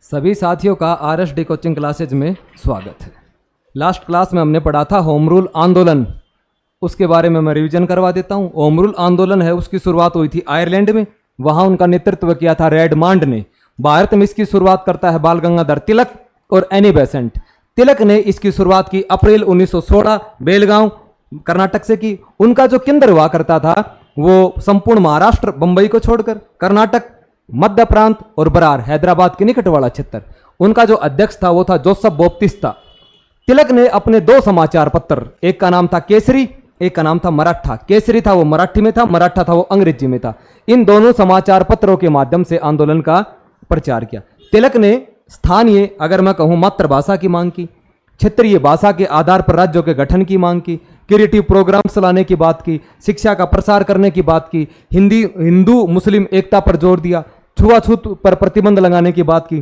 सभी साथियों का आरएसडी कोचिंग क्लासेज में स्वागत है। लास्ट क्लास में हमने पढ़ा था होम रूल आंदोलन, उसके बारे में मैं रिवीजन करवा देता हूँ। होम रूल आंदोलन है, उसकी शुरुआत हुई थी आयरलैंड में, वहाँ उनका नेतृत्व किया था रेडमांड ने। भारत में इसकी शुरुआत करता है बाल गंगाधर तिलक और एनी बेसेंट। तिलक ने इसकी शुरुआत की अप्रैल 1916 बेलगांव कर्नाटक से की। उनका जो केंद्र हुआ करता था वो संपूर्ण महाराष्ट्र बंबई को छोड़कर कर्नाटक, मध्य प्रांत और बरार हैदराबाद के निकट वाला क्षेत्र। उनका जो अध्यक्ष था वो था जोसेफ बाप्टिस्टा। तिलक ने अपने दो समाचार पत्र, एक का नाम था केसरी, एक का नाम था मराठा। केसरी था वो मराठी में था, मराठा था वो अंग्रेजी में था। इन दोनों समाचार पत्रों के माध्यम से आंदोलन का प्रचार किया। तिलक ने स्थानीय, अगर मैं कहूं, मातृभाषा की मांग की, क्षेत्रीय भाषा के आधार पर राज्यों के गठन की मांग की, क्रिएटिव प्रोग्राम्स लाने की बात की, शिक्षा का प्रसार करने की बात की, हिंदू मुस्लिम एकता पर जोर दिया, छुआछूत पर प्रतिबंध लगाने की बात की।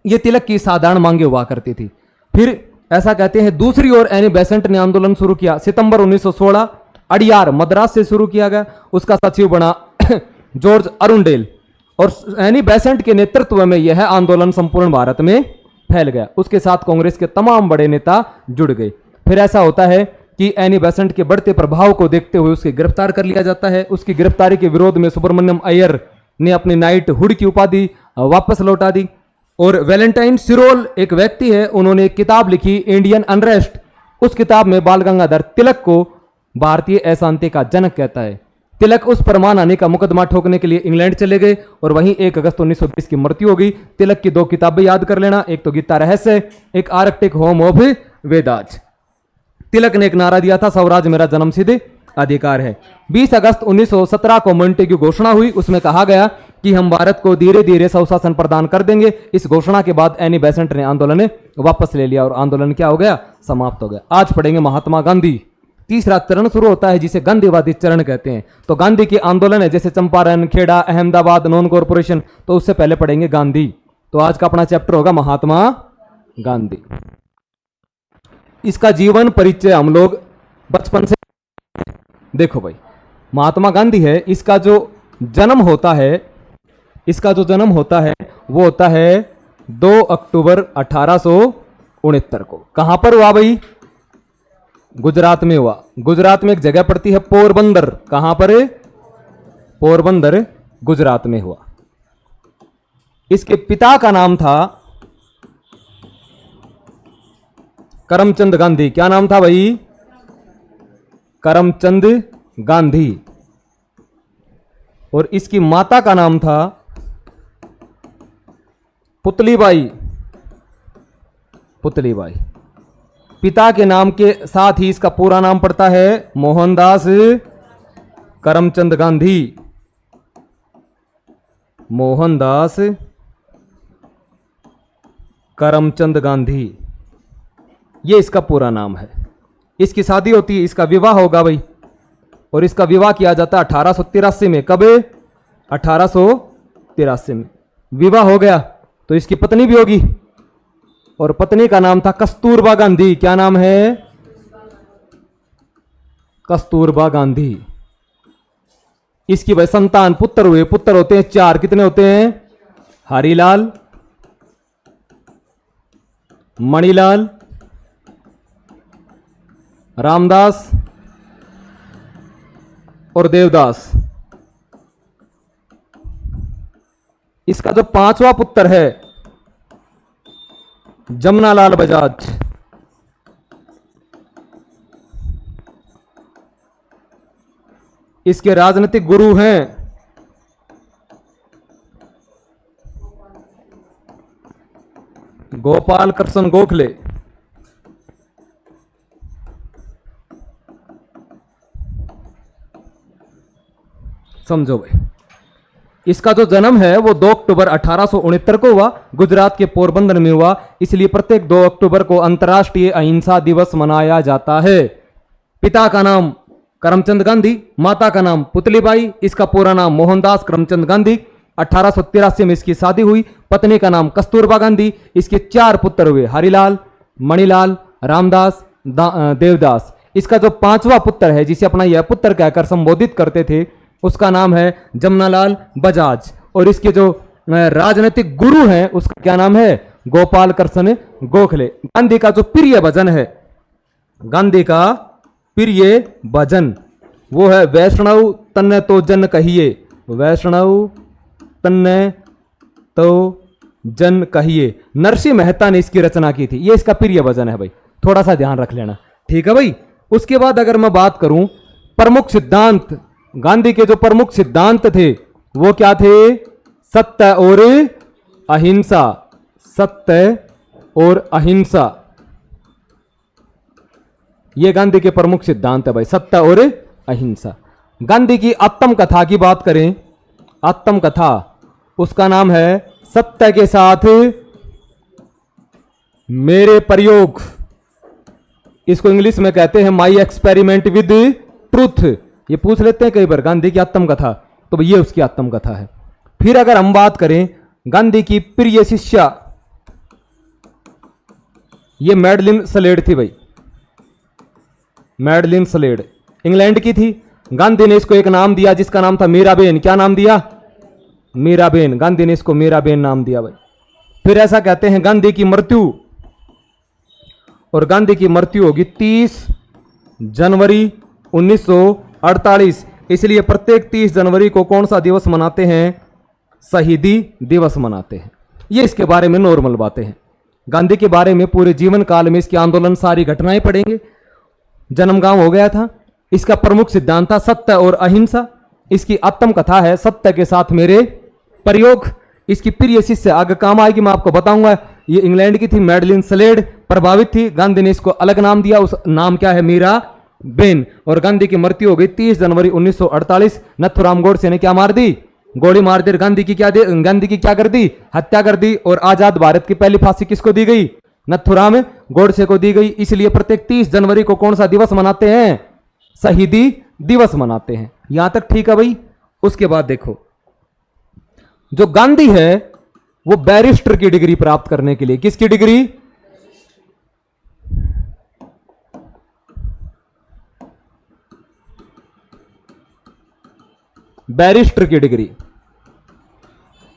ये तिलक की साधारण मांगे हुआ करती थी। फिर ऐसा कहते हैं दूसरी ओर एनी बेसेंट ने आंदोलन शुरू किया। सितंबर 1916 अडियार मद्रास से शुरू किया गया। उसका सचिव बना जॉर्ज अरुंडेल और एनी बेसेंट के नेतृत्व में यह आंदोलन संपूर्ण भारत में फैल गया। उसके साथ कांग्रेस के तमाम बड़े नेता जुड़ गए। फिर ऐसा होता है कि एनी बेसेंट के बढ़ते प्रभाव को देखते हुए उसकी गिरफ्तार कर लिया जाता है। उसकी गिरफ्तारी के विरोध में सुब्रमण्यम अय्यर ने अपनी नाइट हुड की उपाधि वापस लौटा दी। और वैलेंटाइन सिरोल एक व्यक्ति है, उन्होंने एक किताब लिखी इंडियन अनरेस्ट। उस किताब में बाल गंगाधर तिलक को भारतीय अशांति का जनक कहता है। तिलक उस पर मानहानि का मुकदमा ठोकने के लिए इंग्लैंड चले गए और वहीं 1 अगस्त 1920 की मृत्यु हो गई। तिलक की 2 किताबें याद कर लेना, एक तो गीता रहस्य, एक आर्कटिक होम ऑफ वेदाज। तिलक ने एक नारा दिया था, स्वराज मेरा जन्मसिद्ध अधिकार है। 20 अगस्त 1917 को मॉन्टेग्यू घोषणा हुई। उसमें कहा गया कि हम भारत को धीरे धीरे स्वशासन प्रदान कर देंगे। इस घोषणा के बाद एनी बेसेंट ने आंदोलन वापस ले लिया और आंदोलन क्या हो गया, समाप्त हो गया। आज पढ़ेंगे महात्मा गांधी। तीसरा चरण शुरू होता है जिसे गांधीवादी चरण कहते हैं। तो गांधी के आंदोलन है जैसे चंपारण, खेड़ा, अहमदाबाद, नॉन कॉरपोरेशन, तो उससे पहले पढ़ेंगे गांधी। तो आज का अपना चैप्टर होगा महात्मा गांधी। इसका जीवन परिचय हम लोग बचपन से देखो भाई। महात्मा गांधी है, इसका जो जन्म होता है वो होता है 2 अक्टूबर 1869 को। कहां पर हुआ भाई? गुजरात में हुआ। गुजरात में एक जगह पड़ती है पोरबंदर। कहां पर? पोरबंदर, गुजरात में हुआ। इसके पिता का नाम था करमचंद गांधी। क्या नाम था भाई? करमचंद गांधी। और इसकी माता का नाम था पुतलीबाई। पुतलीबाई। पिता के नाम के साथ ही इसका पूरा नाम पड़ता है मोहनदास करमचंद गांधी। मोहनदास करमचंद गांधी, ये इसका पूरा नाम है। इसकी शादी होती है, इसका विवाह होगा भाई, और इसका विवाह किया जाता है 1883 में। कब? 1883 में विवाह हो गया। तो इसकी पत्नी भी होगी और पत्नी का नाम था कस्तूरबा गांधी। क्या नाम है? कस्तूरबा गांधी। इसकी भाई संतान पुत्र हुए। पुत्र होते हैं 4। कितने होते हैं? हरिलाल, मणिलाल, रामदास और देवदास। इसका जो 5वां पुत्र है जमनालाल बजाज। इसके राजनीतिक गुरु हैं गोपाल कृष्ण गोखले। समझो भाई, इसका जो जन्म है वो 2 अक्टूबर 1869 को हुआ। गुजरात के पोरबंदर में हुआ, इसलिए प्रत्येक 2 अक्टूबर को अंतर्राष्ट्रीय अहिंसा दिवस मनाया जाता है। पिता का नाम करमचंद गांधी, माता का नाम पुतलीबाई, इसका पूरा नाम मोहनदास करमचंद गांधी। 1883 में इसकी शादी हुई। पत्नी का नाम कस्तूरबा गांधी। इसके 4 पुत्र हुए, हरिलाल, मणिलाल, रामदास, देवदास। इसका जो 5वां पुत्र है जिसे अपना यह पुत्र कहकर संबोधित करते थे उसका नाम है जमनालाल बजाज। और इसके जो राजनीतिक गुरु हैं, उसका क्या नाम है? गोपाल कृष्ण गोखले। गांधी का जो प्रिय भजन है, गांधी का प्रिय भजन वो है वैष्णव तन्ने तो जन कहिए, वैष्णव तन्ने तो जन कहिए। नरसिंह मेहता ने इसकी रचना की थी, ये इसका प्रिय भजन है भाई, थोड़ा सा ध्यान रख लेना, ठीक है भाई। उसके बाद अगर मैं बात करूं प्रमुख सिद्धांत, गांधी के जो प्रमुख सिद्धांत थे वो क्या थे? सत्य और अहिंसा, सत्य और अहिंसा, ये गांधी के प्रमुख सिद्धांत है भाई, सत्य और अहिंसा। गांधी की आत्म कथा की बात करें, आत्म कथा उसका नाम है सत्य के साथ मेरे प्रयोग, इसको इंग्लिश में कहते हैं माई एक्सपेरिमेंट विद ट्रूथ। ये पूछ लेते हैं कई बार गांधी की आत्म कथा, तो ये उसकी आत्म कथा है। फिर अगर हम बात करें गांधी की प्रिय शिष्या, ये मैडलिन सलेड थी भाई, मैडलिन सलेड इंग्लैंड की थी। गांधी ने इसको एक नाम दिया जिसका नाम था मीराबेन। क्या नाम दिया? मीराबेन। गांधी ने इसको मीराबेन नाम दिया भाई। फिर ऐसा कहते हैं गांधी की मृत्यु, और गांधी की मृत्यु होगी 30 जनवरी 1948। इसलिए प्रत्येक 30 जनवरी को कौन सा दिवस मनाते हैं? शहीदी दिवस मनाते हैं। ये इसके बारे में नॉर्मल बातें हैं। गांधी के बारे में पूरे जीवन काल में इसके आंदोलन सारी घटनाएं पढ़ेंगे। जन्म गांव हो गया था, इसका प्रमुख सिद्धांत था सत्य और अहिंसा, इसकी आत्म कथा है सत्य के साथ मेरे प्रयोग। इसकी प्रिय शिष्य आगे काम आएगी, मैं आपको बताऊंगा। ये इंग्लैंड की थी, मैडलिन सलेड प्रभावित थी, गांधी ने इसको अलग नाम दिया, उस नाम क्या है? मीरा बेन। और गांधी की मृत्यु हो गई 30 जनवरी 1948। नथुराम गोडसे ने क्या मार दी? गोली मार दी। गांधी की क्या कर दी? हत्या कर दी। और आजाद भारत की पहली फांसी किसको दी गई? नथुराम गोडसे को दी गई। इसलिए प्रत्येक 30 जनवरी को कौन सा दिवस मनाते हैं? शहीदी दिवस मनाते हैं। यहां तक ठीक है भाई। उसके बाद देखो, जो गांधी है वो बैरिस्टर की डिग्री प्राप्त करने के लिए, किसकी डिग्री? बैरिस्टर की डिग्री।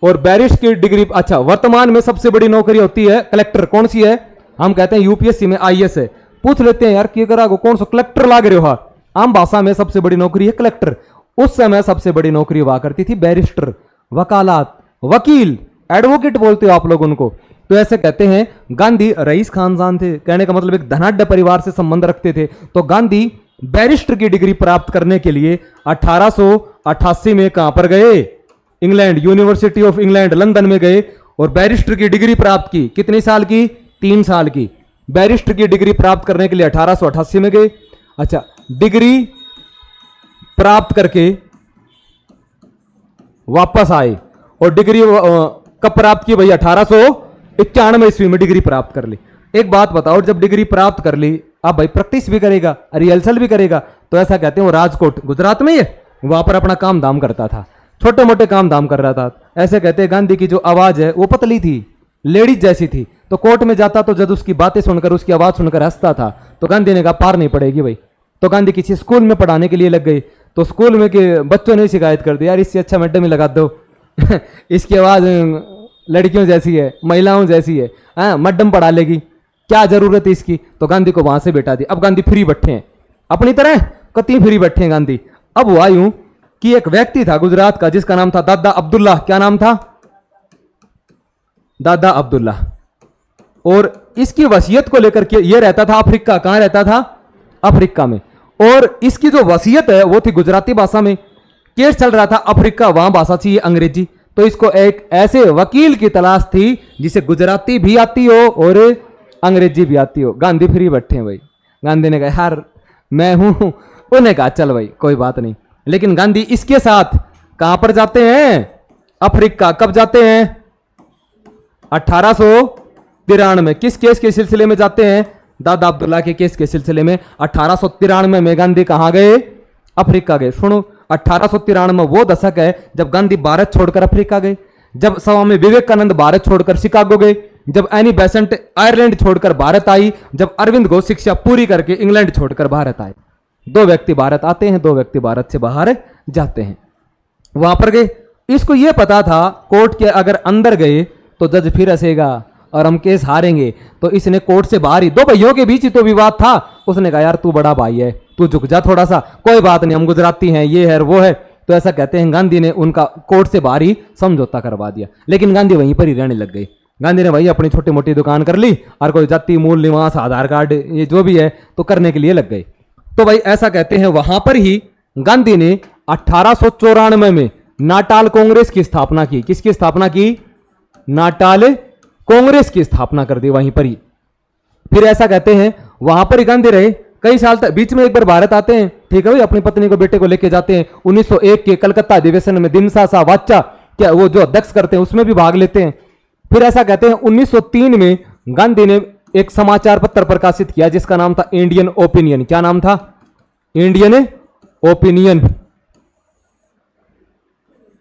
और बैरिस्टर की डिग्री, अच्छा, वर्तमान में सबसे बड़ी नौकरी होती है कलेक्टर। कौन सी है? हम कहते हैं यूपीएससी में आईएएस है। पूछ लेते हैं यार कि करा कौन सा कलेक्टर लाग रहे हो? आम भाषा में सबसे बड़ी नौकरी है कलेक्टर। उस समय सबसे बड़ी नौकरी हुआ करती थी बैरिस्टर, वकालत, वकील, एडवोकेट बोलते हो आप लोग उनको। तो ऐसे कहते हैं गांधी रईस खानदान थे, कहने का मतलब एक धनाढ्य परिवार से संबंध रखते थे। तो गांधी बैरिस्टर की डिग्री प्राप्त करने के लिए 1888 में कहां पर गए? England, university of England London में गए और बैरिस्टर की डिग्री प्राप्त की। कितने साल की? 3 साल की। बैरिस्टर की डिग्री प्राप्त करने के लिए 1888 में गए। अच्छा, डिग्री प्राप्त करके वापस आए और डिग्री कब प्राप्त की भाई? 1891 ईस्वी में डिग्री प्राप्त कर ली। एक बात बताओ, जब डिग्री प्राप्त कर ली, अब भाई प्रैक्टिस भी करेगा, रिहर्सल भी करेगा। तो ऐसा कहते हैं वो राजकोट, गुजरात में है, वहां पर अपना काम धाम करता था, छोटे मोटे काम धाम कर रहा था। ऐसे कहते हैं गांधी की जो आवाज है वो पतली थी, लेडीज जैसी थी। तो कोर्ट में जाता तो जज उसकी बातें सुनकर, उसकी आवाज सुनकर हंसता था। तो गांधी ने कहा पार नहीं पड़ेगी भाई। तो गांधी किसी स्कूल में पढ़ाने के लिए लग गई। तो स्कूल में के बच्चों ने शिकायत कर दी, यार इससे अच्छा मैडम ही लगा दो इसकी आवाज लड़कियों जैसी है, महिलाओं जैसी है, मैडम पढ़ा लेगी, क्या जरूरत है इसकी। तो गांधी को वहां से बैठा दी। अब गांधी फ्री बैठे हैं अपनी तरह, कतई फ्री बैठे हैं गांधी। अब हुआ यूं कि एक व्यक्ति था गुजरात का जिसका नाम था दादा अब्दुल्ला। क्या नाम था? दादा अब्दुल्ला। और इसकी वसीयत को लेकर के ये रहता था अफ्रीका। कहां रहता था? अफ्रीका में। और इसकी जो वसीयत है वो थी गुजराती भाषा में। केस चल रहा था अफ्रीका, वहां भाषा चाहिए अंग्रेजी। तो इसको एक ऐसे वकील की तलाश थी जिसे गुजराती भी आती हो और अंग्रेजी भी आती हो। गांधी फ्री बैठे हैं भाई। गांधी ने कहा यार मैं हूं। उन्हें कहा चल भाई कोई बात नहीं। लेकिन गांधी इसके साथ कहां पर जाते हैं? अफ्रीका। कब जाते हैं? 1893। किस केस के सिलसिले में जाते हैं? दादा अब्दुल्ला के केस के सिलसिले में। 1893 में गांधी कहां गए? अफ्रीका गए। सुनो, 1893 वो दशक है जब गांधी भारत छोड़कर अफ्रीका गए, जब स्वामी विवेकानंद भारत छोड़कर शिकागो गए, जब एनी बेसेंट आयरलैंड छोड़कर भारत आई, जब अरविंद घोष शिक्षा पूरी करके इंग्लैंड छोड़कर भारत आए। 2 व्यक्ति भारत आते हैं, 2 व्यक्ति भारत से बाहर जाते हैं। वहां पर गए इसको ये पता था कोर्ट के अगर अंदर गए तो जज फिर हंसेगा और हम केस हारेंगे, तो इसने कोर्ट से बाहर ही, दो भाइयों के बीच ही तो विवाद था, उसने कहा यार तू बड़ा भाई है, तू झुक जा थोड़ा सा, कोई बात नहीं, हम गुजराती हैं, ये है वो है। तो ऐसा कहते हैं गांधी ने उनका कोर्ट से बाहर ही समझौता करवा दिया, लेकिन गांधी वहीं पर ही रहने लग गए। गांधी ने वही अपनी छोटी मोटी दुकान कर ली और कोई जाति मूल निवास आधार कार्ड ये जो भी है तो करने के लिए लग गए। तो भाई ऐसा कहते हैं वहां पर ही गांधी ने 1894 में नाटाल कांग्रेस की स्थापना की। किसकी स्थापना की? नाटाल कांग्रेस की स्थापना कर दी वहीं पर ही। फिर ऐसा कहते हैं वहां पर ही गांधी रहे कई साल तक। बीच में एक बार भारत आते हैं, ठीक है भाई, अपनी पत्नी को बेटे को लेके जाते हैं। 1901 के कलकत्ता अधिवेशन में दिनसा सा वाचा क्या वो जो अध्यक्ष करते हैं उसमें भी भाग लेते हैं। फिर ऐसा कहते हैं 1903 में गांधी ने एक समाचार पत्र प्रकाशित किया जिसका नाम था इंडियन ओपिनियन। क्या नाम था? Indian opinion.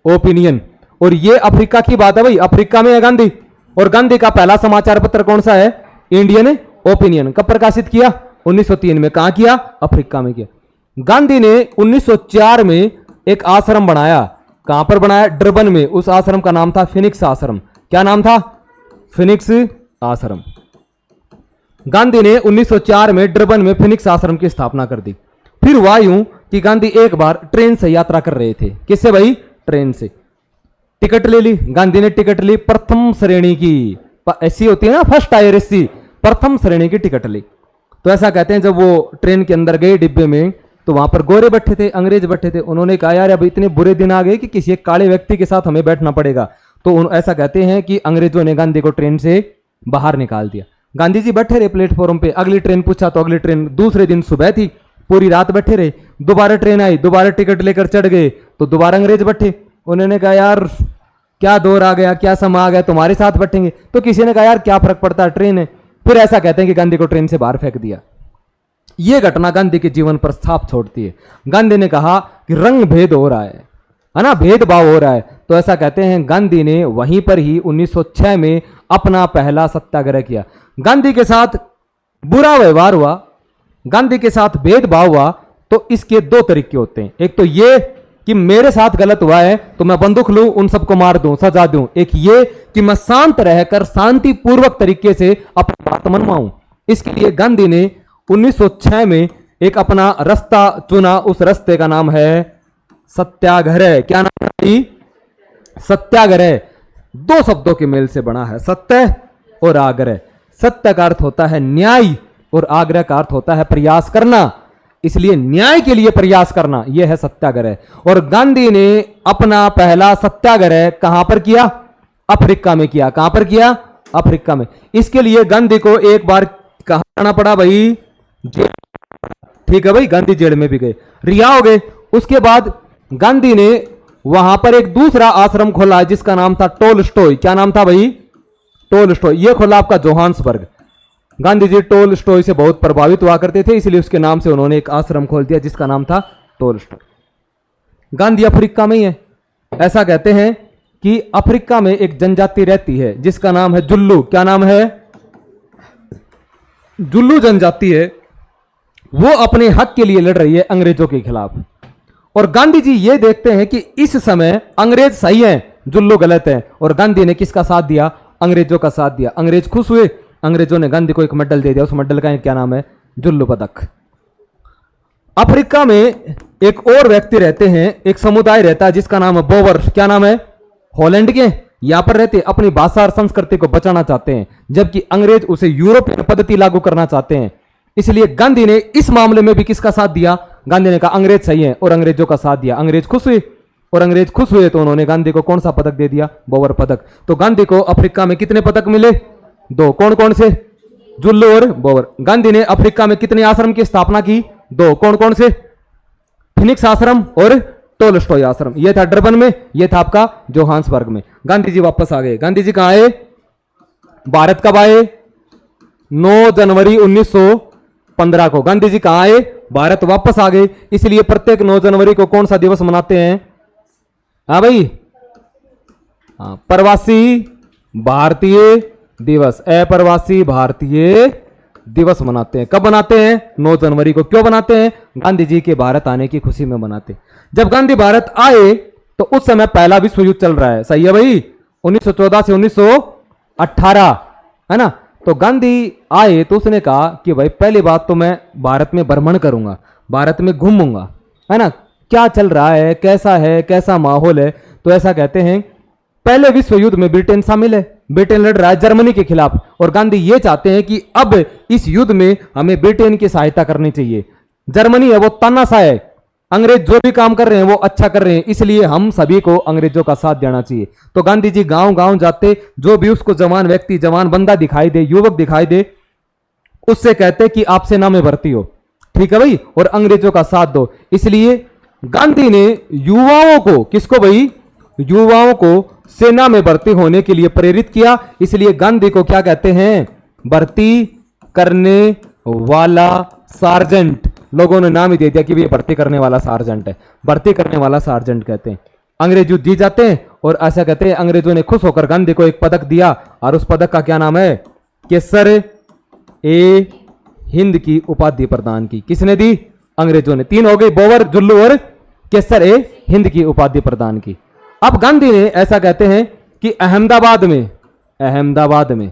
ओपिनियन। और ये अफ्रीका की बात है भाई, अफ्रीका में है गांधी। और गांधी का पहला समाचार पत्र कौन सा है? Indian opinion. कब प्रकाशित किया? 1903 में। कहां किया? अफ्रीका में किया। गांधी ने 1904 में एक आश्रम बनाया। कहां पर बनाया? डरबन में। उस आश्रम का नाम था फिनिक्स आश्रम। क्या नाम था? फिनिक्स आश्रम। गांधी ने 1904 में डरबन में फिनिक्स आश्रम की स्थापना कर दी। फिर हुआ यूं कि गांधी एक बार ट्रेन से यात्रा कर रहे थे। किससे भाई? ट्रेन से। टिकट ले ली गांधी ने, टिकट ली प्रथम श्रेणी की, ऐसी होती है ना फर्स्ट टायर एसी, प्रथम श्रेणी की टिकट ली। तो ऐसा कहते हैं जब वो ट्रेन के अंदर गए डिब्बे में तो वहां पर गोरे बैठे थे, अंग्रेज बैठे थे। उन्होंने कहा यार अब इतने बुरे दिन आ गए कि किसी एक काले व्यक्ति के साथ हमें बैठना पड़ेगा। तो ऐसा कहते हैं कि अंग्रेजों ने गांधी को ट्रेन से बाहर निकाल दिया। गांधी जी बैठे रहे प्लेटफॉर्म पे। अगली ट्रेन पूछा तो अगली ट्रेन, दूसरे दिन सुबह थी, पूरी रात बैठे रहे। दोबारा ट्रेन आई, दोबारा टिकट लेकर चढ़ गए तो दोबारा अंग्रेज बैठे। उन्होंने कहा यार क्या दौर आ गया, क्या समा आ गया, तुम्हारे साथ बैठेंगे। तो किसी ने कहा यार क्या फर्क पड़ता है, ट्रेन है। फिर ऐसा कहते हैं कि गांधी को ट्रेन से बाहर फेंक दिया। यह घटना गांधी के जीवन पर छाप छोड़ती है। गांधी ने कहा कि रंग भेद हो रहा है ना, भेदभाव हो रहा है। तो ऐसा कहते हैं गांधी ने वहीं पर ही 1906 में अपना पहला सत्याग्रह किया। गांधी के साथ बुरा व्यवहार हुआ, गांधी के साथ भेदभाव हुआ, तो इसके दो तरीके होते हैं। एक तो ये कि मेरे साथ गलत हुआ है तो मैं बंदूक लूं, उन सबको मार दूं, सजा दूं। एक ये कि मैं शांत रहकर शांतिपूर्वक तरीके से अपनी बात मनवाऊं। इसके लिए गांधी ने 1906 में एक अपना रास्ता चुना। उस रास्ते का नाम है सत्याग्रह। क्या नाम है? सत्याग्रह। दो शब्दों के मेल से बना है, सत्य और आग्रह। सत्य का अर्थ होता है न्याय और आग्रह का अर्थ होता है प्रयास करना। इसलिए न्याय के लिए प्रयास करना, यह है सत्याग्रह। और गांधी ने अपना पहला सत्याग्रह कहां पर किया? अफ्रीका में किया। कहां पर किया? अफ्रीका में। इसके लिए गांधी को एक बार कहां जाना पड़ा भाई? जेल। ठीक है भाई, गांधी जेल में भी गए, रिहा हो गए। उसके बाद गांधी ने वहां पर एक दूसरा आश्रम खोला जिसका नाम था टोलस्टॉय। क्या नाम था भाई? टोलस्टॉय। यह खोला आपका जोहान्सबर्ग। गांधी जी टोलस्टॉय से बहुत प्रभावित हुआ करते थे, इसलिए उसके नाम से उन्होंने एक आश्रम खोल दिया जिसका नाम था टोलस्टॉय। गांधी अफ्रीका में ही है। ऐसा कहते हैं कि अफ्रीका में एक जनजाति रहती है जिसका नाम है जुल्लू। क्या नाम है? जुल्लू जनजाति है। वो अपने हक के लिए लड़ रही है अंग्रेजों के खिलाफ। और गांधी जी ये देखते हैं कि इस समय अंग्रेज सही हैं, जुल्लू गलत है। और गांधी ने किसका साथ दिया? अंग्रेजों का साथ दिया। अंग्रेज खुश हुए। अंग्रेजों ने गांधी को एक मेडल दे दिया। उस मेडल का क्या नाम है? जुल्लू पदक। अफ्रीका में एक और व्यक्ति रहते हैं, एक समुदाय रहता है जिसका नाम है बोवर। क्या नाम है? हॉलैंड के यहां पर रहते, अपनी भाषा और संस्कृति को बचाना चाहते हैं, जबकि अंग्रेज उसे यूरोपीय पद्धति लागू करना चाहते हैं। इसलिए गांधी ने इस मामले में भी किसका साथ दिया? गांधी ने कहा अंग्रेज सही है और अंग्रेजों का साथ दिया। अंग्रेज खुश हुए। और अंग्रेज खुश हुए तो उन्होंने गांधी को कौन सा पदक दे दिया? बोवर पदक। तो गांधी को अफ्रीका में कितने पदक मिले? दो। कौन कौन से? जुल्लू और बोवर। गांधी ने अफ्रीका में कितने आश्रम की स्थापना की? दो। कौन कौन से? फिनिक्स आश्रम और टोलस्टॉय आश्रम। यह था डरबन में, यह था आपका जोहान्सबर्ग में। गांधी जी वापस आ गए। गांधी जी कहां आए? भारत कब आए? 9 जनवरी 1915 को गांधी जी कहां आए? भारत वापस आ गए। इसलिए प्रत्येक 9 जनवरी को कौन सा दिवस मनाते हैं? हाँ भाई, प्रवासी भारतीय दिवस, अप्रवासी भारतीय दिवस मनाते हैं। कब मनाते हैं? 9 जनवरी को। क्यों बनाते हैं? गांधी जी के भारत आने की खुशी में मनाते हैं। जब गांधी भारत आए तो उस समय पहला विश्व युद्ध चल रहा है, सही है भाई, 1914 से 1918, है ना। तो गांधी आए तो उसने कहा कि भाई पहली बात तो मैं भारत में भ्रमण करूंगा, भारत में घूमूंगा, है ना, क्या चल रहा है, कैसा माहौल है। तो ऐसा कहते हैं पहले विश्व युद्ध में ब्रिटेन शामिल है, ब्रिटेन लड़ रहा है जर्मनी के खिलाफ, और गांधी ये चाहते हैं कि अब इस युद्ध में हमें ब्रिटेन की सहायता करनी चाहिए। जर्मनी है वो तानाशाह है, अंग्रेज जो भी काम कर रहे हैं वो अच्छा कर रहे हैं, इसलिए हम सभी को अंग्रेजों का साथ देना चाहिए। तो गांधी जी गांव गांव जाते, जो भी उसको जवान व्यक्ति, जवान बंदा दिखाई दे, युवक दिखाई दे, उससे कहते कि आप सेना में भर्ती हो, ठीक है भाई, और अंग्रेजों का साथ दो। इसलिए गांधी ने युवाओं को, किसको भाई, युवाओं को सेना में भर्ती होने के लिए प्रेरित किया। इसलिए गांधी को क्या कहते हैं, भर्ती करने वाला सार्जेंट। लोगों ने नाम ही दे दिया कि ये भर्ती करने वाला सार्जेंट है, भर्ती करने वाला सार्जेंट कहते हैं। अंग्रेज युद्ध जीत जाते हैं और ऐसा कहते हैं अंग्रेजों ने खुश होकर गांधी को एक पदक दिया, और उस पदक का क्या नाम है, केसर ए हिंद की उपाधि प्रदान की। किसने दी, अंग्रेजों ने। तीन हो गई, बोवर, जुल्लू और केसर ए हिंद की उपाधि प्रदान की। अब गांधी ने ऐसा कहते हैं कि अहमदाबाद में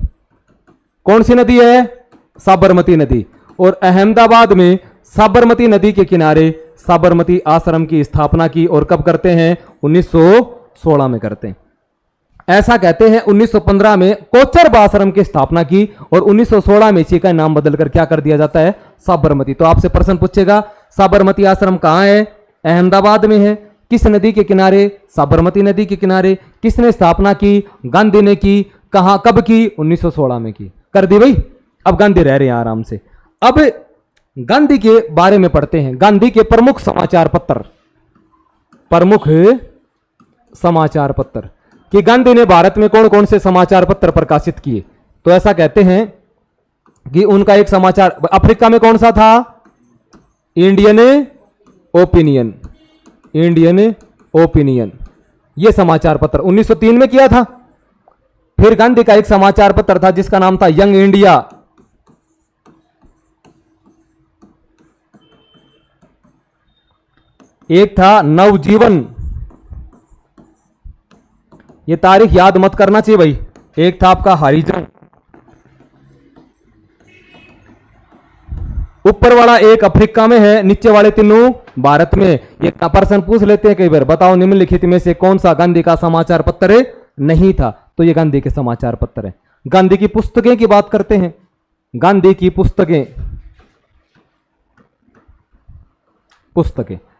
कौन सी नदी है, साबरमती नदी, और अहमदाबाद में साबरमती नदी के किनारे साबरमती आश्रम की स्थापना की। और कब करते हैं, 1916 में करते हैं। ऐसा कहते हैं 1915 में कोचरबा आश्रम की स्थापना की, और 1916 में इसी का नाम बदलकर क्या कर दिया जाता है, साबरमती। तो आपसे प्रश्न पूछेगा साबरमती आश्रम कहां है, अहमदाबाद में है। किस नदी के किनारे, साबरमती नदी के किनारे। किसने स्थापना की, गांधी ने की। कहां, कब की, 1916 में की, कर दी भाई। अब गांधी रह रहे हैं आराम से। अब गांधी के बारे में पढ़ते हैं, गांधी के प्रमुख समाचार पत्र, कि गांधी ने भारत में कौन कौन से समाचार पत्र प्रकाशित किए। तो ऐसा कहते हैं कि उनका एक समाचार अफ्रीका में कौन सा था, इंडियन ओपिनियन, यह समाचार पत्र 1903 में किया था। फिर गांधी का एक समाचार पत्र था जिसका नाम था यंग इंडिया, एक था नवजीवन, ये तारीख याद मत करना चाहिए भाई। एक था आपका हरिजन, ऊपर वाला एक अफ्रीका में है, नीचे वाले तीनों भारत में। ये पर्सन पूछ लेते हैं कई बार, बताओ निम्नलिखित में से कौन सा गांधी का समाचार पत्र नहीं था। तो ये गांधी के समाचार पत्र है। गांधी की पुस्तकें की बात करते हैं, गांधी की पुस्तकें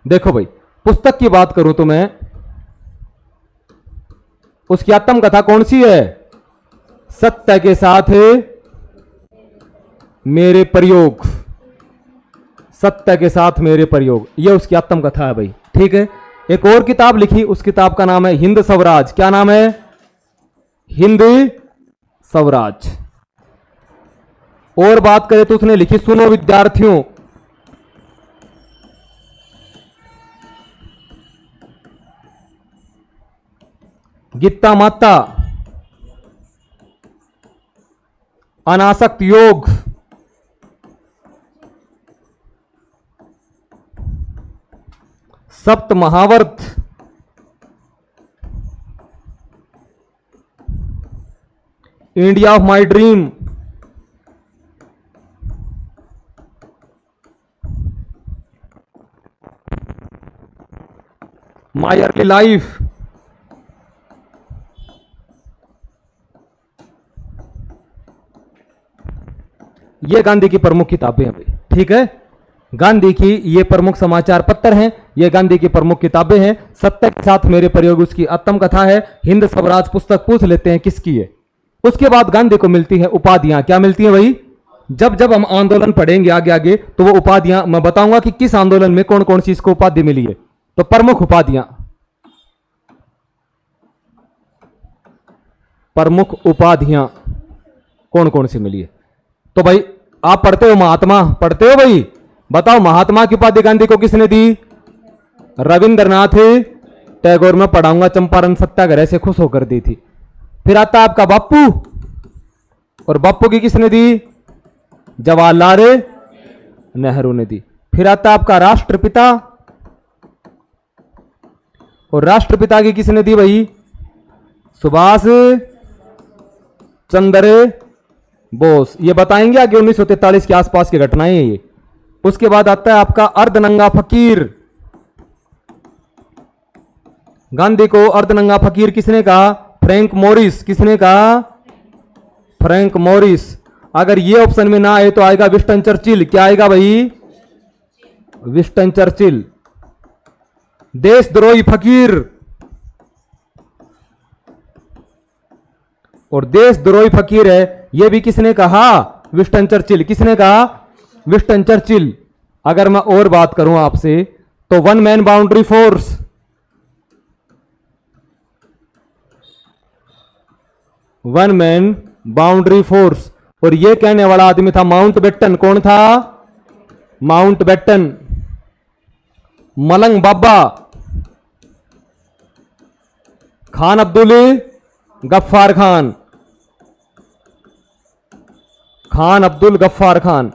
देखो भाई, पुस्तक की बात करूं तो मैं, उसकी आत्मकथा कौन सी है, सत्य के साथ मेरे प्रयोग, सत्य के साथ मेरे प्रयोग, यह उसकी आत्मकथा है भाई, ठीक है। एक और किताब लिखी, उस किताब का नाम है हिंद स्वराज। क्या नाम है, हिंद स्वराज। और बात करें तो उसने लिखी सुनो विद्यार्थियों, गीता माता, Anasakt Yoga, Sapta Mahavrat, India of my dream, my early life, ये गांधी की प्रमुख किताबें हैं भाई, ठीक है। गांधी की ये प्रमुख समाचार पत्र हैं, ये गांधी की प्रमुख किताबें हैं। सत्य के साथ मेरे प्रयोग उसकी आत्मकथा है। हिंद स्वराज पुस्तक पूछ लेते हैं किसकी है। उसके बाद गांधी को मिलती है उपाधियां। क्या मिलती हैं भाई, जब जब हम आंदोलन पढ़ेंगे आगे आगे तो वो उपाधियां मैं बताऊंगा कि किस आंदोलन में कौन कौन सी इसको उपाधि मिली है। तो प्रमुख उपाधियां कौन कौन सी मिली है। तो भाई आप पढ़ते हो महात्मा, पढ़ते हो भाई, बताओ महात्मा की उपाधि गांधी को किसने दी, रविंद्रनाथ टैगोर। में पढ़ाऊंगा, चंपारण सत्याग्रह से खुश होकर दी थी। फिर आता है आपका बापू, और बापू की किसने दी, जवाहरलाल नेहरू ने दी। फिर आता है आपका राष्ट्रपिता, और राष्ट्रपिता की किसने दी भाई? सुभाष चंद्र बोस। ये बताएंगे आगे 1943 के आसपास की घटनाएं ये। उसके बाद आता है आपका अर्धनंगा फकीर। गांधी को अर्धनंगा फकीर किसने कहा? Frank Morris. किसने कहा? Frank Morris. अगर ये ऑप्शन में ना आए तो आएगा विंस्टन चर्चिल। क्या आएगा भाई? Winston Churchill. देशद्रोही फकीर, और देशद्रोही फकीर है यह भी किसने कहा? Winston Churchill. किसने कहा? Winston Churchill. अगर मैं और बात करूं आपसे तो one man boundary force, one man boundary force, और यह कहने वाला आदमी था माउंट बेटन। कौन था? Mountbatten. मलंग बाबा, खान अब्दुल गफ्फार खान, खान अब्दुल गफ्फार खान।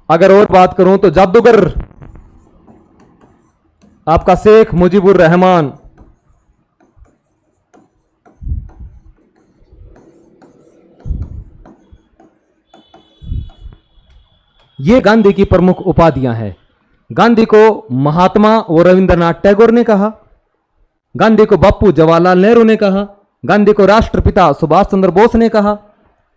अगर और बात करूं तो जादूगर आपका शेख मुजीबुर रहमान। ये गांधी की प्रमुख उपाधियां हैं। गांधी को महात्मा और रविंद्रनाथ टैगोर ने कहा, गांधी को बापू जवाहरलाल नेहरू ने कहा, गांधी को राष्ट्रपिता सुभाष चंद्र बोस ने कहा,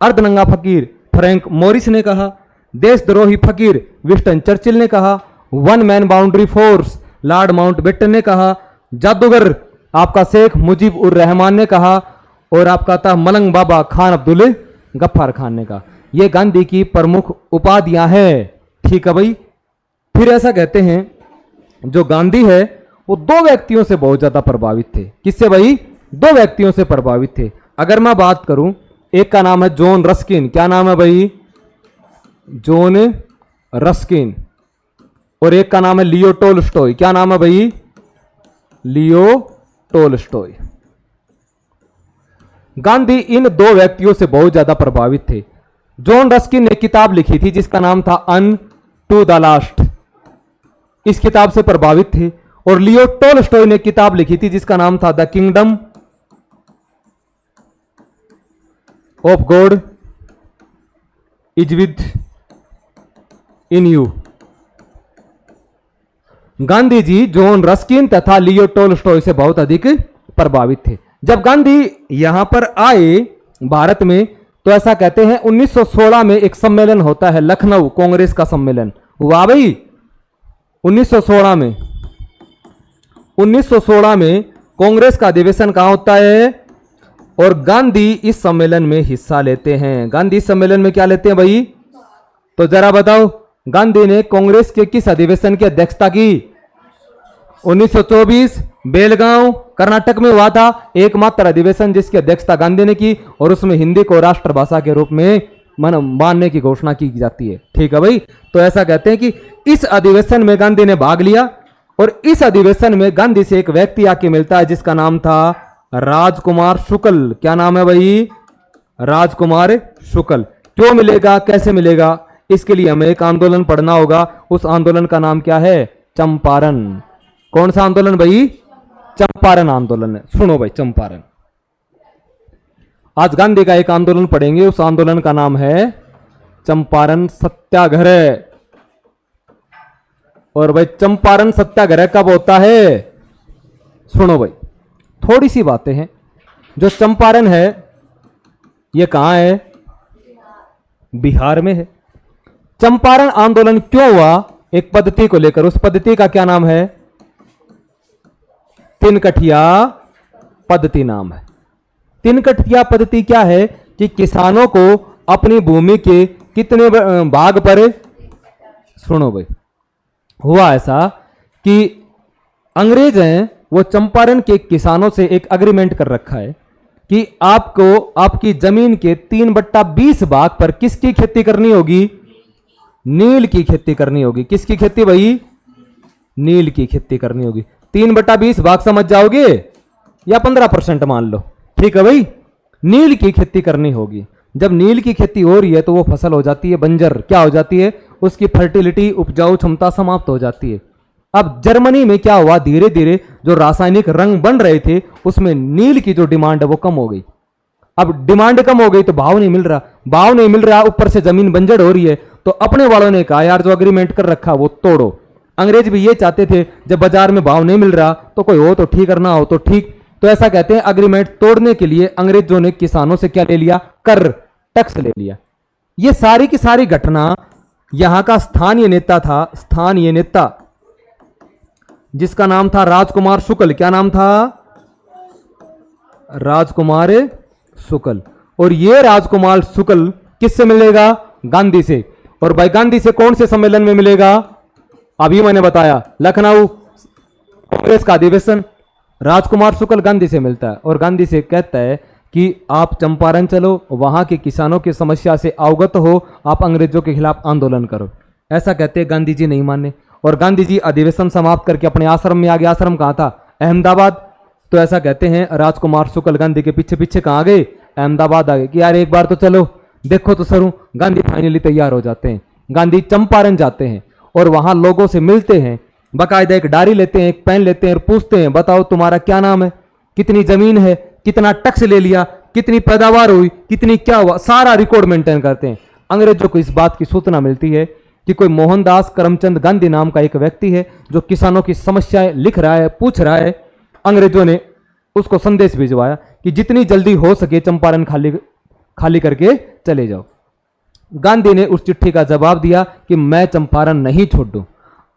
अर्धनंगा फकीर फ्रैंक मोरिस ने कहा, देशद्रोही फकीर विंस्टन चर्चिल ने कहा, one man boundary force Lord Mountbatten ने कहा, जादूगर आपका शेख मुजीब उर रहमान ने कहा, और आपका था मलंग बाबा खान अब्दुल गफ्फार खान ने कहा। ये गांधी की प्रमुख उपाधियां हैं। ठीक है भाई। फिर ऐसा कहते हैं जो गांधी है वो दो व्यक्तियों से बहुत ज्यादा प्रभावित थे। किससे भाई? दो व्यक्तियों से प्रभावित थे। अगर मैं बात करूं, एक का नाम है जॉन रस्किन। क्या नाम है भाई? John Ruskin. और एक का नाम है लियो टोल्स्टॉय। क्या नाम है भाई? लियो टोल्स्टॉय। गांधी इन दो व्यक्तियों से बहुत ज्यादा प्रभावित थे। जॉन रस्किन ने किताब लिखी थी जिसका नाम था अन टू द लास्ट। इस किताब से प्रभावित थे। और लियो टोल्स्टॉय ने किताब लिखी थी जिसका नाम था the kingdom of God is within you. Gandhi ji John Ruskin तथा लियो टोल्स्टॉय से बहुत अधिक प्रभावित थे। जब गांधी यहां पर आए भारत में तो ऐसा कहते हैं 1916 में एक सम्मेलन होता है, लखनऊ कांग्रेस का सम्मेलन हुआ भाई 1916 में। 1916 में कांग्रेस का अधिवेशन कहां होता है? और गांधी इस सम्मेलन में हिस्सा लेते हैं। गांधी इस सम्मेलन में क्या लेते हैं भाई? तो जरा बताओ, गांधी ने कांग्रेस के किस अधिवेशन की अध्यक्षता की? 1924 बेलगांव कर्नाटक में हुआ था एकमात्र अधिवेशन जिसकी अध्यक्षता गांधी ने की, और उसमें हिंदी को राष्ट्रभाषा के रूप में मानने की घोषणा की जाती है। ठीक है भाई। तो ऐसा कहते हैं कि इस अधिवेशन में गांधी ने भाग लिया, और इस अधिवेशन में गांधी से एक व्यक्ति आके मिलता है जिसका नाम था राजकुमार शुक्ल। क्या नाम है भाई? राजकुमार शुक्ल। क्यों मिलेगा, कैसे मिलेगा, इसके लिए हमें एक आंदोलन पढ़ना होगा। उस आंदोलन का नाम क्या है? चंपारण। कौन सा आंदोलन भाई? चंपारण आंदोलन है। सुनो भाई, चंपारण। आज गांधी का एक आंदोलन पढ़ेंगे, उस आंदोलन का नाम है चंपारण सत्याग्रह। और भाई चंपारण सत्याग्रह कब होता है? सुनो भाई, थोड़ी सी बातें हैं। जो चंपारण है ये कहां है? बिहार में है। चंपारण आंदोलन क्यों हुआ? एक पद्धति को लेकर। उस पद्धति का क्या नाम है? तिनकठिया पद्धति नाम है। तिनकठिया पद्धति क्या है कि किसानों को अपनी भूमि के कितने भाग पर, सुनो भाई, हुआ ऐसा कि अंग्रेज हैं वो चंपारण के किसानों से एक अग्रीमेंट कर रखा है कि आपको आपकी जमीन के 3/20 भाग पर किसकी खेती करनी होगी? नील की खेती करनी होगी। किसकी खेती भाई? नील की खेती करनी होगी। 3/20 भाग समझ जाओगे, या 15% मान लो। ठीक है भाई। नील की खेती करनी होगी। जब नील की खेती हो रही है तो वो फसल हो जाती है बंजर। क्या हो जाती है? उसकी फर्टिलिटी, उपजाऊ क्षमता समाप्त हो जाती है। अब जर्मनी में क्या हुआ, धीरे धीरे जो रासायनिक रंग बन रहे थे उसमें नील की जो डिमांड है वो कम हो गई। अब डिमांड कम हो गई तो भाव नहीं मिल रहा, भाव नहीं मिल रहा, ऊपर से जमीन बंजर हो रही है। तो अपने वालों ने कहा यार जो अग्रीमेंट कर रखा वो तोड़ो। अंग्रेज भी ये चाहते थे जब बाजार में भाव नहीं मिल रहा तो कोई हो तो ठीक और ना हो तो ठीक। तो ऐसा कहते हैं अग्रीमेंट तोड़ने के लिए अंग्रेजों ने किसानों से क्या ले लिया, कर, टैक्स ले लिया। ये सारी की सारी घटना यहां का स्थानीय नेता था, स्थानीय नेता जिसका नाम था राजकुमार शुक्ल। क्या नाम था, राजकुमार शुक्ल। और ये राजकुमार शुक्ल किससे मिलेगा, गांधी से। और भाई गांधी से कौन से सम्मेलन में मिलेगा, अभी मैंने बताया लखनऊ कांग्रेस का अधिवेशन। राजकुमार शुक्ल गांधी से मिलता है और गांधी से कहता है कि आप चंपारण चलो, वहां के किसानों की समस्या से अवगत हो, आप अंग्रेजों के खिलाफ आंदोलन करो। ऐसा कहते हैं, गांधी जी नहीं माने और गांधी जी अधिवेशन समाप्त करके अपने आश्रम में आ गए। आश्रम कहां था, अहमदाबाद। तो ऐसा कहते हैं राजकुमार शुक्ल गांधी के पीछे पीछे कहां गए, अहमदाबाद आ गए कि यार एक बार तो चलो देखो तो सरू। गांधी फाइनली तैयार हो जाते हैं, गांधी चंपारण जाते हैं और वहां लोगों से मिलते हैं, बाकायदा एक डायरी लेते हैं, एक पेन लेते हैं और पूछते हैं बताओ तुम्हारा क्या नाम है, कितनी जमीन है, कितना टैक्स ले लिया, कितनी पैदावार हुई, कितनी क्या हुआ, सारा रिकॉर्ड मेंटेन करते हैं। अंग्रेजों को इस बात की सूचना मिलती है कि कोई मोहनदास करमचंद गांधी नाम का एक व्यक्ति है जो किसानों की समस्याएं लिख रहा है, पूछ रहा है। अंग्रेजों ने उसको संदेश भिजवाया कि जितनी जल्दी हो सके चंपारण खाली करके चले जाओ। गांधी ने उस चिट्ठी का जवाब दिया कि मैं चंपारण नहीं छोड़ दूं।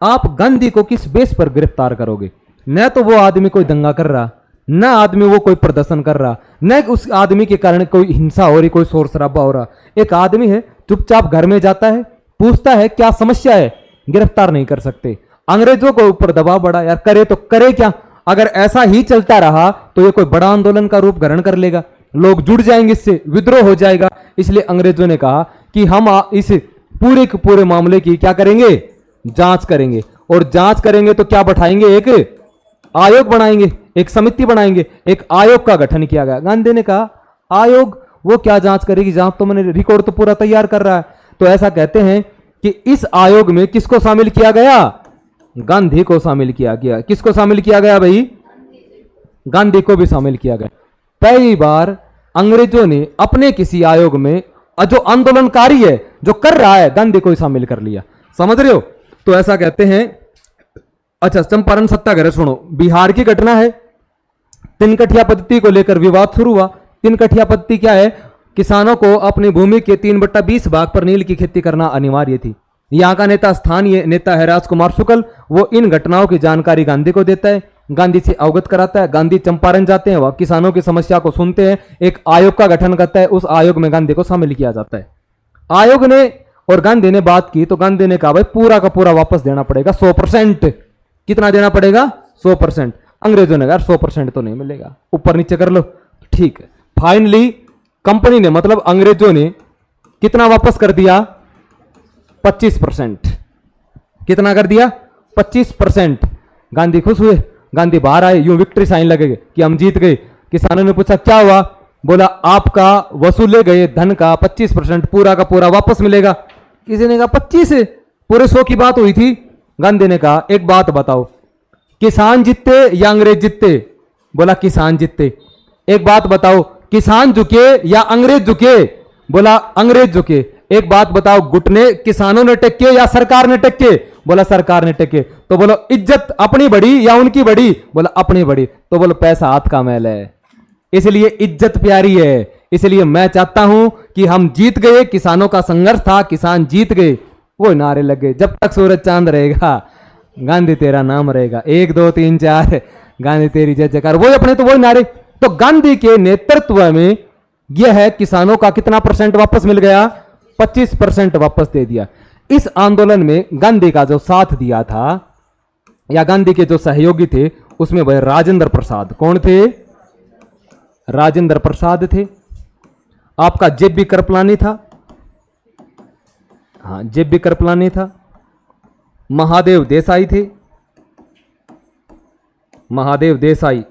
आप गांधी को किस बेस पर गिरफ्तार करोगे, न तो वो आदमी कोई दंगा कर रहा, न आदमी वो कोई प्रदर्शन कर रहा, न उस आदमी के कारण कोई हिंसा हो रही, कोई शोर शराबा हो रहा। एक आदमी है चुपचाप घर में जाता है, पूछता है क्या समस्या है, गिरफ्तार नहीं कर सकते। अंग्रेजों को ऊपर दबाव बढ़ा, यार करे तो करे क्या, अगर ऐसा ही चलता रहा तो ये कोई बड़ा आंदोलन का रूप ग्रहण कर लेगा, लोग जुड़ जाएंगे, इससे विद्रोह हो जाएगा। इसलिए अंग्रेजों ने कहा कि हम इस पूरे के पूरे मामले की क्या करेंगे, जांच करेंगे। और जांच करेंगे तो क्या बैठाएंगे, एक आयोग बनाएंगे, एक समिति बनाएंगे। एक आयोग का गठन किया गया। गांधी ने कहा आयोग वो क्या जांच करेगी, जांच तो मैंने रिकॉर्ड तो पूरा तैयार कर रहा है। तो ऐसा कहते हैं कि इस आयोग में किसको शामिल किया गया, गांधी को शामिल किया गया। किसको शामिल किया गया भाई, गांधी को भी शामिल किया गया। पहली बार अंग्रेजों ने अपने किसी आयोग में जो आंदोलनकारी है, जो कर रहा है, गांधी को ही शामिल कर लिया। समझ रहे हो। तो ऐसा कहते हैं। अच्छा, चंपारण सत्याग्रह सुनो, बिहार की घटना है। तिनकठिया पद्धति को लेकर विवाद शुरू हुआ। तिनकठिया पद्धति क्या है, किसानों को अपनी भूमि के 3/20 भाग पर नील की खेती करना अनिवार्य थी। यहाँ का नेता स्थानीय नेता है राजकुमार शुक्ल, वो इन घटनाओं की जानकारी गांधी को देता है, गांधी से अवगत कराता है। गांधी चंपारण जाते हैं, वह किसानों की समस्या को सुनते हैं, एक आयोग का गठन करता है, उस आयोग में गांधी को शामिल किया जाता है। आयोग ने और गांधी ने बात की तो गांधी ने कहा भाई पूरा का पूरा वापस देना पड़ेगा 100%। कितना देना पड़ेगा, 100%। अंग्रेजों ने कहा 100% तो नहीं मिलेगा, ऊपर नीचे कर लो, ठीक है। फाइनली कंपनी ने, मतलब अंग्रेजों ने कितना वापस कर दिया, 25%। कितना कर दिया, 25%। गांधी खुश हुए, गांधी बाहर आए, यूं विक्ट्री साइन लगेगा कि हम जीत गए। किसानों ने पूछा क्या हुआ, बोला आपका वसूले गए धन का 25% पूरा का पूरा वापस मिलेगा। किसी ने कहा 25, पूरे 100 की बात हुई थी। गांधी ने कहा एक बात बताओ, किसान जीतते या अंग्रेज जीतते, बोला किसान जीतते। एक बात बताओ, किसान झुके या अंग्रेज झुके, बोला अंग्रेज झुके। एक बात बताओ, घुटने किसानों ने टेके या सरकार ने टेके, बोला सरकार ने टेके। तो बोलो इज्जत अपनी बड़ी या उनकी बड़ी, बोला अपनी बड़ी। तो बोलो पैसा हाथ का मैल है, इसलिए इज्जत प्यारी है। इसलिए मैं चाहता हूं कि हम जीत गए, किसानों का संघर्ष था, किसान जीत गए। वो नारे लगे, जब तक सूरज चांद रहेगा गांधी तेरा नाम रहेगा, 1 2 3 4 गांधी तेरी जय जयकार, वो अपने तो वही नारे। तो गांधी के नेतृत्व में यह है, किसानों का कितना % वापस मिल गया, 25% वापस दे दिया। इस आंदोलन में गांधी का जो साथ दिया था या गांधी के जो सहयोगी थे, उसमें वह राजेंद्र प्रसाद, कौन थे, राजेंद्र प्रसाद थे। आपका जेबी कृपलानी था, हाँ जेबी कृपलानी था। महादेव देसाई थे, महादेव देसाई।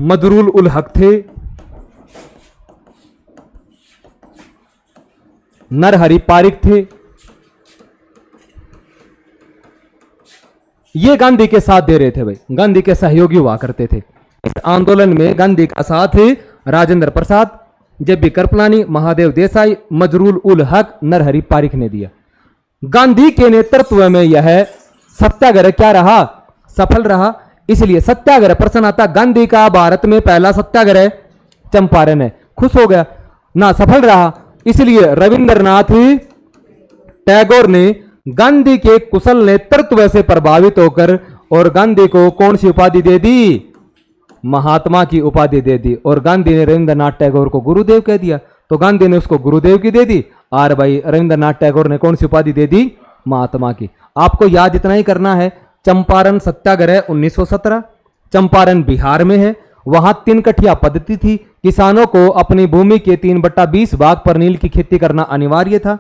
मदरुल उल हक थे, नरहरि पारिक थे, ये गांधी के साथ दे रहे थे भाई, गांधी के सहयोगी हुआ करते थे। इस आंदोलन में गांधी का साथ राजेंद्र प्रसाद, जेबी कृपलानी, महादेव देसाई, मजरूल उल हक, नरहरि पारिख ने दिया। गांधी के नेतृत्व में यह सत्याग्रह क्या रहा, सफल रहा। इसलिए सत्याग्रह प्रश्न आता, गांधी का भारत में पहला सत्याग्रह चंपारण है, खुश हो गया ना, सफल रहा। इसलिए रविंद्रनाथ टैगोर ने गांधी के कुशल नेतृत्व से प्रभावित होकर और गांधी को कौन सी उपाधि दे दी, महात्मा की उपाधि दे दी। और गांधी ने रविंद्रनाथ टैगोर को गुरुदेव कह दिया, तो गांधी ने उसको गुरुदेव की दे दी, और भाई रविंद्रनाथ टैगोर ने कौन सी उपाधि दे दी, महात्मा की। आपको याद इतना ही करना है, चंपारण सत्याग्रह 1917, चंपारण बिहार में है। वहां 3 कठिया पद्धति थी, किसानों को अपनी भूमि के 3/20 भाग पर नील की खेती करना अनिवार्य था।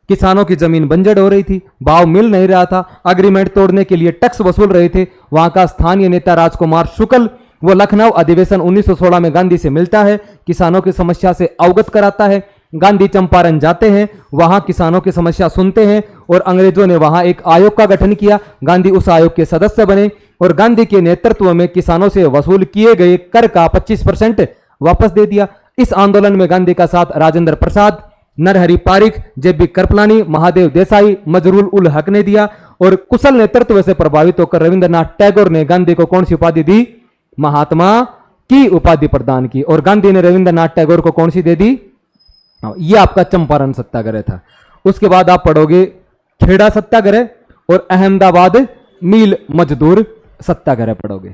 किसानों की जमीन बंजर हो रही थी, भाव मिल नहीं रहा था, अग्रीमेंट तोड़ने के लिए टैक्स वसूल रहे थे। वहां का स्थानीय नेता राजकुमार शुक्ल, वो लखनऊ अधिवेशन 1916 में गांधी से मिलता है, किसानों की समस्या से अवगत कराता है। गांधी चंपारण जाते हैं, वहां किसानों की समस्या सुनते हैं और अंग्रेजों ने वहां एक आयोग का गठन किया। गांधी उस आयोग के सदस्य बने और गांधी के नेतृत्व में किसानों से वसूल किए गए कर का 25% वापस दे दिया। इस आंदोलन में गांधी का साथ राजेंद्र प्रसाद, नरहरि पारिख, जेबी कृपलानी, महादेव देसाई, मजरूल उल हक ने दिया। और कुशल नेतृत्व से प्रभावित होकर रविंद्रनाथ टैगोर ने गांधी को कौन सी उपाधि दी, महात्मा की उपाधि प्रदान की। और गांधी ने रविंद्रनाथ टैगोर को कौन सी दे दी, ये आपका चंपारण सत्याग्रह था। उसके बाद आप पढ़ोगे खेड़ा सत्याग्रह और अहमदाबाद मील मजदूर सत्याग्रह पढ़ोगे।